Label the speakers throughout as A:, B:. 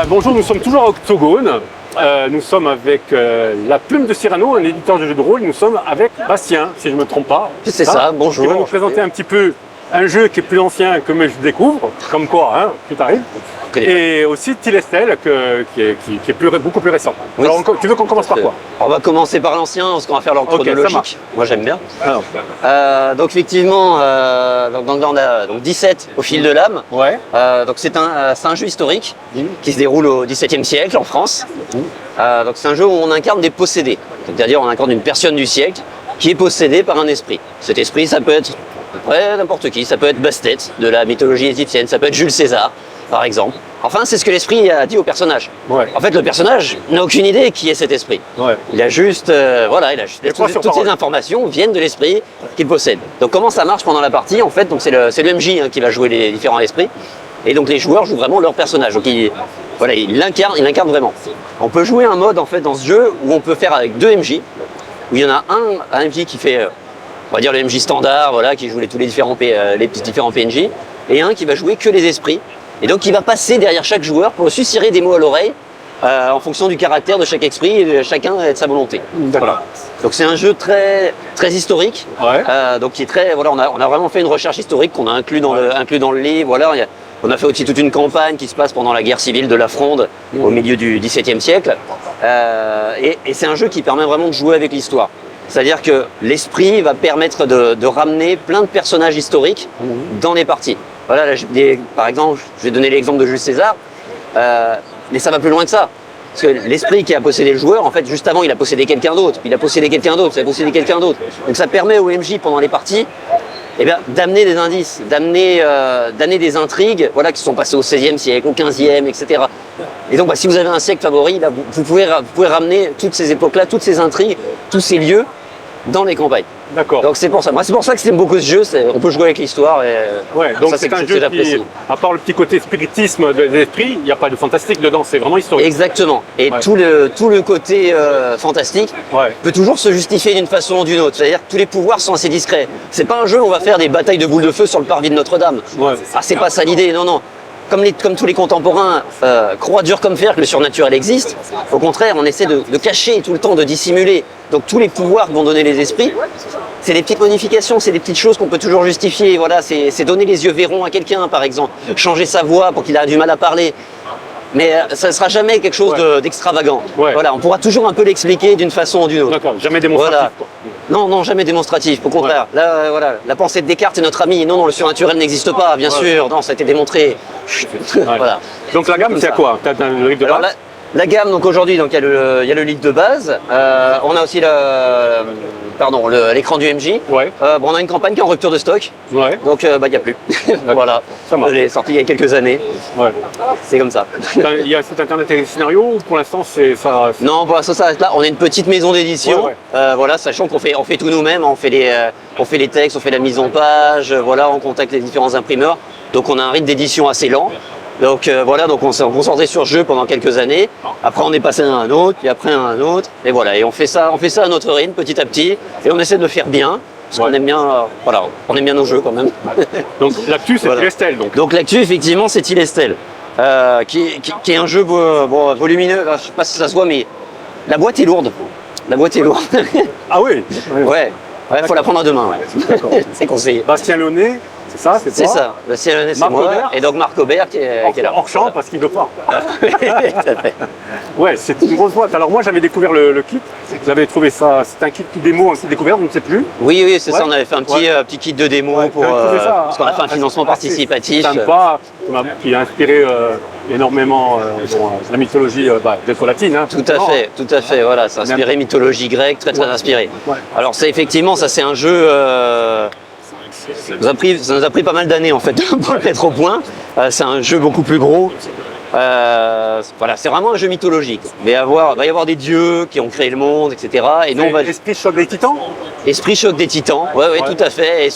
A: Bonjour, nous sommes toujours à Octogone. Nous sommes avec la Plume de Cyrano, un éditeur de jeux de rôle. Nous sommes avec Bastien, si je ne me trompe pas.
B: C'est ça, bonjour.
A: Qui va nous présenter un petit peu un jeu qui est plus ancien que je découvre, comme quoi, hein, tout arrive. Et aussi Tilestel, qui est beaucoup plus récent.
B: Oui.
A: Alors, tu veux qu'on commence par quoi?
B: On va commencer par l'ancien, parce qu'on va faire l'ordre chronologique. Moi j'aime bien. Donc effectivement, on a 17 au fil de l'âme.
A: Ouais.
B: Donc c'est un jeu historique qui se déroule au XVIIe siècle en France. Donc c'est un jeu où on incarne des possédés. C'est-à-dire on incarne une personne du siècle qui est possédée par un esprit. Cet esprit, ça peut être n'importe qui. Ça peut être Bastet de la mythologie égyptienne, ça peut être Jules César, par exemple. Enfin, c'est ce que l'esprit a dit au personnage.
A: Ouais.
B: En fait, le personnage n'a aucune idée qui est cet esprit.
A: Ouais.
B: Il a juste, toutes ces informations viennent de l'esprit qu'il possède. Donc, comment ça marche pendant la partie? En fait, donc c'est le MJ qui va jouer les différents esprits, et donc les joueurs jouent vraiment leur personnage. Donc, il l'incarne vraiment. On peut jouer un mode en fait dans ce jeu où on peut faire avec deux MJ, où il y en a un MJ qui fait, on va dire le MJ standard, voilà, qui joue tous les différents PNJ, et un qui va jouer que les esprits. Et donc il va passer derrière chaque joueur pour susurrer des mots à l'oreille en fonction du caractère de chaque esprit et de chacun et de sa volonté. Voilà. Donc c'est un jeu très historique.
A: Ouais.
B: Donc qui est très, voilà, on a vraiment fait une recherche historique qu'on a inclus dans le livre. Voilà, on a fait aussi toute une campagne qui se passe pendant la guerre civile de la Fronde au milieu du XVIIe siècle. Et c'est un jeu qui permet vraiment de jouer avec l'histoire. C'est-à-dire que l'esprit va permettre de ramener plein de personnages historiques dans les parties. Voilà, là, par exemple, je vais donner l'exemple de Jules César, mais ça va plus loin que ça. Parce que l'esprit qui a possédé le joueur, en fait, juste avant, il a possédé quelqu'un d'autre, puis il a possédé quelqu'un d'autre, il a possédé quelqu'un d'autre. Donc ça permet au MJ, pendant les parties, d'amener des indices, d'amener des intrigues, voilà, qui sont passées au XVIe siècle, au XVe, etc. Et donc, si vous avez un siècle favori, là, vous pouvez ramener toutes ces époques-là, toutes ces intrigues, tous ces lieux dans les campagnes.
A: D'accord.
B: Donc c'est pour ça. Moi, c'est pour ça que j'aime beaucoup ce jeu. On peut jouer avec l'histoire.
A: Ouais, donc c'est un jeu qui, à part le petit côté spiritisme de l'esprit, il n'y a pas de fantastique dedans, c'est vraiment historique.
B: Exactement. Et tout le côté fantastique peut toujours se justifier d'une façon ou d'une autre. C'est-à-dire que tous les pouvoirs sont assez discrets. C'est pas un jeu où on va faire des batailles de boules de feu sur le parvis de Notre-Dame.
A: Ouais.
B: Ah, c'est pas ça l'idée, non. Comme tous les contemporains croient dur comme fer que le surnaturel existe, au contraire, on essaie de cacher tout le temps, de dissimuler. Donc tous les pouvoirs que vont donner les esprits, c'est des petites modifications, c'est des petites choses qu'on peut toujours justifier. Voilà, c'est donner les yeux verrons à quelqu'un, par exemple, changer sa voix pour qu'il ait du mal à parler. Mais ça ne sera jamais quelque chose d'extravagant. Ouais. Voilà, on pourra toujours un peu l'expliquer d'une façon ou d'une autre.
A: D'accord, jamais démonstratif.
B: Voilà.
A: Quoi.
B: Non, jamais démonstratif. Au contraire, là, voilà, la pensée de Descartes est notre ami. Non, le surnaturel n'existe pas, bien sûr. Non, ça a été démontré. Voilà.
A: Donc la gamme, c'est à quoi? Tu as le livre de base?
B: La gamme, donc aujourd'hui, il y a le livre de base. On a aussi l'écran du MJ. Ouais. On a une campagne qui est en rupture de stock. Ouais. Donc il n'y a plus. Voilà. Je l'ai sorti il y a quelques années. Ouais. C'est comme ça.
A: Il y a site internet et des scénarios ou pour l'instant c'est ça?
B: Non, pour l'instant ça reste là. On est une petite maison d'édition. Voilà, sachant qu'on fait tout nous-mêmes. On fait les textes, on fait la mise en page. Voilà, on contacte les différents imprimeurs. Donc on a un rythme d'édition assez lent. Donc donc on s'est concentré sur ce jeu pendant quelques années. Après on est passé à un autre, puis après à un autre. Et voilà, et on fait ça à notre rythme petit à petit. Et on essaie de le faire bien. Parce qu'on aime bien, on aime bien nos jeux quand même.
A: Donc l'actu c'est Tilestel
B: donc l'actu effectivement c'est Tilestel. Qui est un jeu volumineux, je sais pas si ça se voit, mais la boîte est lourde.
A: Ah oui.
B: Ouais, faut la prendre à deux mains. Ouais. C'est conseillé.
A: Bastien Launay. C'est ça,
B: c'est ça. Bastien Launay, c'est moi. Et donc Marc Aubert qui est là.
A: Hors champ parce qu'il ne veut pas. Ouais, c'est une grosse boîte. Alors moi j'avais découvert le kit. J'avais trouvé ça, c'est un kit démo, aussi découvert, je ne sais plus.
B: Oui, c'est ça. On avait fait un petit kit de démo parce qu'on a fait un financement participatif.
A: Sympa, qui a inspiré énormément la mythologie gréco-latine. Hein,
B: tout à fait. Voilà, c'est inspiré mythologie grecque, très inspiré. Ouais. Alors ça effectivement, ça c'est un jeu. Ça nous a pris pas mal d'années en fait pour le mettre au point. C'est un jeu beaucoup plus gros. Voilà, c'est vraiment un jeu mythologique. Il va y avoir des dieux qui ont créé le monde, etc. Et nous,
A: Esprit choc des titans.
B: Esprit choc des titans, ouais, tout à fait.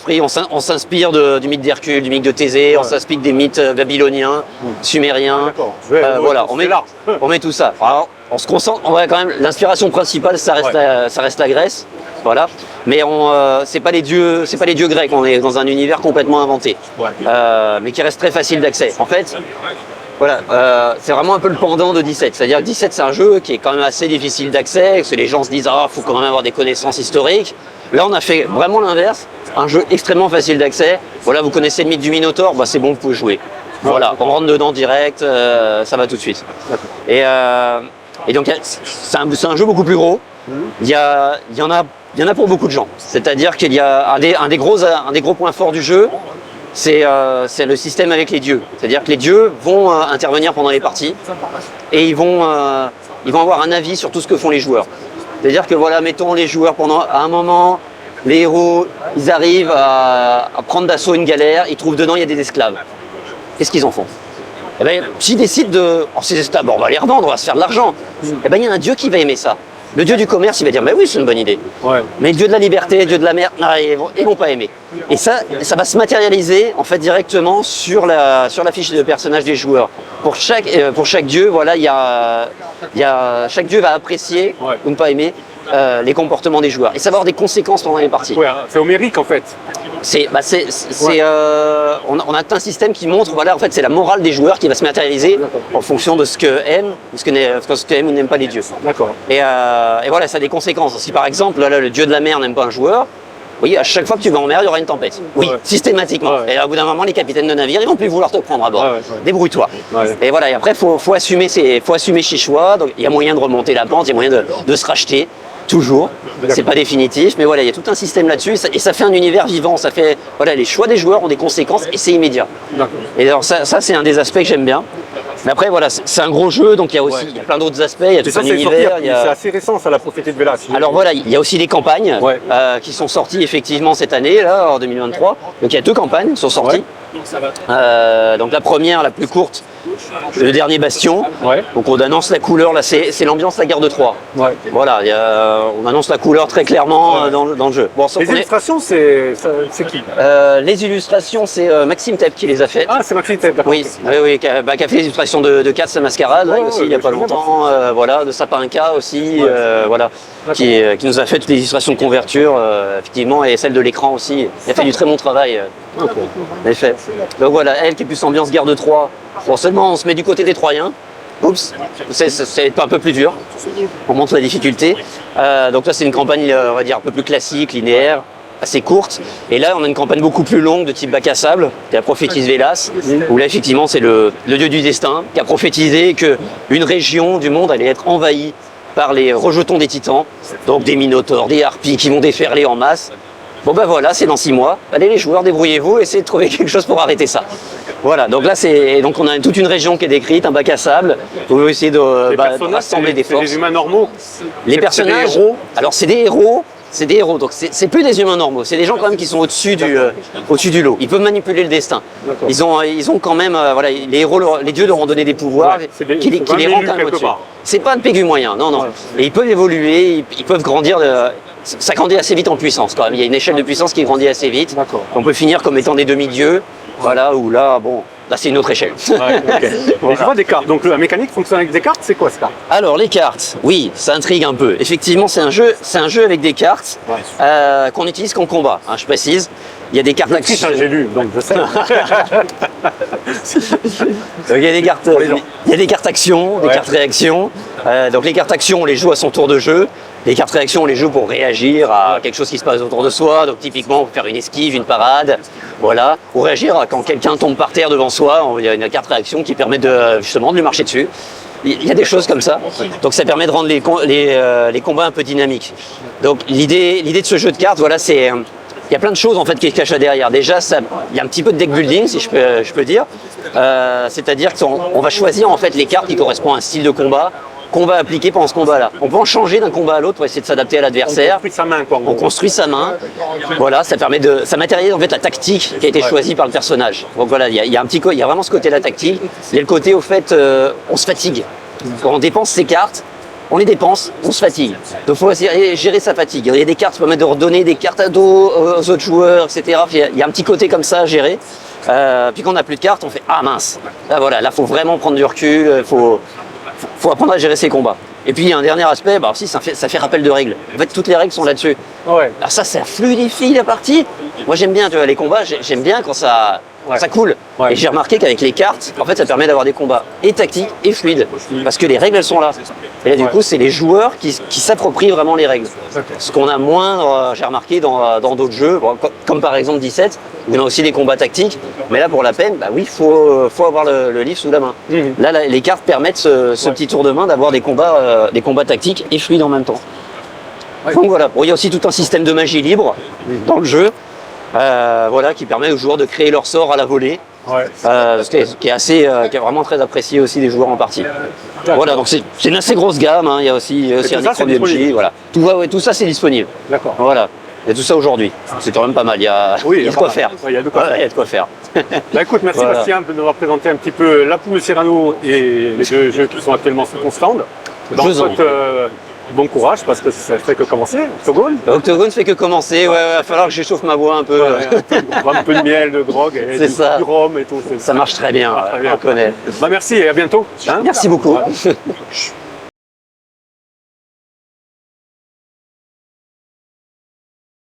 B: On s'inspire du mythe d'Hercule, du mythe de Thésée, on s'inspire des mythes babyloniens, sumériens. Voilà, on met tout ça. Alors, on se concentre, quand même, l'inspiration principale, ça reste la Grèce. Voilà. Mais c'est pas les dieux grecs, on est dans un univers complètement inventé, mais qui reste très facile d'accès. En fait, Voilà, c'est vraiment un peu le pendant de 17. C'est-à-dire que 17, c'est un jeu qui est quand même assez difficile d'accès, parce que les gens se disent « Ah, faut quand même avoir des connaissances historiques ». Là, on a fait vraiment l'inverse, un jeu extrêmement facile d'accès. Voilà, vous connaissez le mythe du Minotaure, bah, c'est bon, vous pouvez jouer. Voilà, on rentre dedans direct, ça va tout de suite. Et donc, c'est un jeu beaucoup plus gros. Il y en a pour beaucoup de gens. C'est-à-dire qu'il y a un des gros points forts du jeu, c'est le système avec les dieux. C'est-à-dire que les dieux vont intervenir pendant les parties et ils vont avoir un avis sur tout ce que font les joueurs. C'est-à-dire que voilà, mettons les joueurs à un moment, les héros, ils arrivent à prendre d'assaut une galère, ils trouvent dedans il y a des esclaves. Qu'est-ce qu'ils en font? Eh ben, s'ils décident de... Oh, ces esclaves, on va les revendre, on va se faire de l'argent. Eh ben, il y a un dieu qui va aimer ça. Le dieu du commerce, il va dire, mais oui, c'est une bonne idée. Ouais. Mais le dieu de la liberté, le dieu de la mer, non, ils vont pas aimer. Et ça va se matérialiser en fait directement sur la fiche de personnage des joueurs. Pour chaque dieu, voilà, chaque dieu va apprécier ou ne pas aimer les comportements des joueurs. Et ça va avoir des conséquences pendant les parties.
A: Ouais, c'est homérique en fait.
B: On a un système qui montre, voilà, en fait, c'est la morale des joueurs qui va se matérialiser en fonction de ce que aiment, ce que aiment ou n'aiment pas les dieux.
A: D'accord.
B: Et voilà, ça a des conséquences. Si par exemple, là, le dieu de la mer n'aime pas un joueur, oui, à chaque fois que tu vas en mer, il y aura une tempête. Oui, systématiquement. Et au bout d'un moment, les capitaines de navire, ils vont plus vouloir te prendre à bord. Débrouille-toi. Et voilà, et après, faut assumer chez soi. Donc, il y a moyen de remonter la pente, il y a moyen de se racheter. Toujours, c'est pas définitif, mais voilà, il y a tout un système là-dessus et ça fait un univers vivant. Ça fait, voilà, les choix des joueurs ont des conséquences et c'est immédiat. Et alors ça c'est un des aspects que j'aime bien. Mais après voilà, c'est un gros jeu, donc il y a plein d'autres aspects. Il y a tout un univers.
A: C'est assez récent, ça, la prophétie de Vélas.
B: Alors voilà, il y a aussi des campagnes qui sont sorties effectivement cette année, là, en 2023. Donc il y a 2 campagnes qui sont sorties. Donc la première, la plus courte, le dernier bastion. Donc on annonce la couleur, là c'est l'ambiance la guerre de Troie. Voilà, on annonce la couleur très clairement dans le jeu. Bon,
A: les illustrations, c'est qui?
B: Les illustrations, c'est Maxime Tepp qui les a faites.
A: Ah, c'est Maxime Tepp, d'accord.
B: Oui, qui a fait les illustrations de Katz la Mascarade aussi il n'y a pas longtemps, voilà, de Sapinka aussi, voilà, qui nous a fait toutes les illustrations de couverture, effectivement, et celle de l'écran aussi. Il a fait du très bon travail. En effet. Donc voilà, elle qui est plus ambiance guerre de Troie. Bon, seulement on se met du côté des Troyens. Oups, c'est un peu plus dur. On montre la difficulté. Donc là, c'est une campagne, on va dire, un peu plus classique, linéaire, assez courte. Et là, on a une campagne beaucoup plus longue de type bac à sable, qui a prophétisé Vélas, où là, effectivement, c'est le dieu du destin qui a prophétisé qu'une région du monde allait être envahie par les rejetons des titans, donc des minotaures, des harpies qui vont déferler en masse. Bon ben voilà, c'est dans 6 mois. Allez les joueurs, débrouillez-vous, essayez de trouver quelque chose pour arrêter ça. Voilà, donc là donc on a toute une région qui est décrite, un bac à sable. Vous pouvez essayer de rassembler des forces.
A: C'est des humains normaux.
B: Les personnages, des héros. Alors c'est des héros, donc c'est plus des humains normaux, c'est des gens quand même qui sont au-dessus du lot. Ils peuvent manipuler le destin. Ils ont quand même, voilà, les héros, les dieux leur ont donné des pouvoirs qui les rendent quand même au-dessus. C'est pas un pégu moyen, non. Et ils peuvent évoluer, ils peuvent grandir. Ça grandit assez vite en puissance quand même. Il y a une échelle de puissance qui grandit assez vite. On peut finir comme étant des demi-dieux. Voilà, où là, bon, là c'est une autre échelle.
A: Voilà. Je vois des cartes. Donc la mécanique fonctionne avec des cartes, c'est quoi ça?
B: Alors les cartes, oui, ça intrigue un peu. Effectivement, c'est un jeu avec des cartes qu'on utilise qu'en combat. Hein, je précise. Il y a des cartes
A: action. J'ai lu, donc je sais.
B: Donc, il y a des cartes action, des cartes réaction. Donc les cartes action, on les joue à son tour de jeu. Les cartes réaction, on les joue pour réagir à quelque chose qui se passe autour de soi. Donc typiquement, faire une esquive, une parade, voilà. Ou réagir à quand quelqu'un tombe par terre devant soi. Il y a une carte réaction qui permet justement de lui marcher dessus. Il y a des choses comme ça. Donc ça permet de rendre les combats un peu dynamiques. Donc l'idée de ce jeu de cartes, voilà, c'est... Il y a plein de choses en fait qui se cachent derrière. Déjà, il y a un petit peu de deck building, si je peux dire. C'est-à-dire qu'on va choisir en fait les cartes qui correspondent à un style de combat qu'on va appliquer pendant ce combat-là. On peut en changer d'un combat à l'autre pour essayer de s'adapter à l'adversaire.
A: On construit sa main, quoi.
B: On construit sa main. Voilà, ça matérialise en fait la tactique qui a été choisie par le personnage. Donc voilà, il y a vraiment ce côté-là tactique. Il y a le côté au fait, on se fatigue. Quand on dépense ses cartes, on les dépense, on se fatigue. Donc il faut gérer sa fatigue. Il y a des cartes qui permettent de redonner des cartes à dos aux autres joueurs, etc. Il y a un petit côté comme ça à gérer. Puis quand on n'a plus de cartes, on fait « Ah mince !» Là, voilà, là, faut vraiment prendre du recul, faut apprendre à gérer ses combats. Et puis il y a un dernier aspect, bah aussi ça fait rappel de règles. En fait, toutes les règles sont là-dessus. Alors ça fluidifie la partie. Moi j'aime bien, tu vois, les combats, j'aime bien quand ça
A: Ouais.
B: ça coule.
A: Ouais.
B: Et j'ai remarqué qu'avec les cartes, en fait, ça permet d'avoir des combats et tactiques et fluides. Parce que les règles, elles sont là. Et là, du
A: Ouais.
B: coup, c'est les joueurs qui s'approprient vraiment les règles.
A: Ok.
B: Ce qu'on a moins, j'ai remarqué, dans d'autres jeux, bon, comme par exemple 17, où on a aussi des combats tactiques. Mais là, pour la peine, bah oui, faut avoir le livre sous la main.
A: Mhm.
B: Là, les cartes permettent ce petit tour de main d'avoir des combats tactiques et fluides en même temps.
A: Ouais.
B: Donc voilà. Bon, il y a aussi tout un système de magie libre dans le jeu, voilà, qui permet aux joueurs de créer leur sort à la volée.
A: Ouais.
B: Qui est vraiment très apprécié aussi des joueurs en partie.
A: D'accord.
B: Voilà, donc c'est une assez grosse gamme, hein. Il y a aussi
A: tout
B: un
A: ça,
B: écran
A: c'est
B: BMJ,
A: disponible.
B: voilà. Tout ça c'est disponible.
A: D'accord.
B: Voilà. Il y a tout ça aujourd'hui. C'est quand même pas mal, il y a de quoi faire.
A: Ouais, il y a de quoi
B: Ouais,
A: faire.
B: il y a de quoi faire.
A: Bah écoute, merci
B: Voilà.
A: Bastien de nous avoir présenté un petit peu la poule de Cyrano et les deux jeux qui sont actuellement sur ton stand. Donc,
B: Je vous en
A: souhaite, bon courage parce que ça fait que commencer. Octogone.
B: Octogone fait que commencer, ouais, va falloir que j'échauffe ma voix un peu.
A: Un peu de miel, de drogue, et
B: C'est ça.
A: du rhum et tout.
B: Ça marche très bien,
A: marche très bien.
B: on connaît.
A: Bah merci et à bientôt. Hein.
B: Merci beaucoup.
A: Ouais.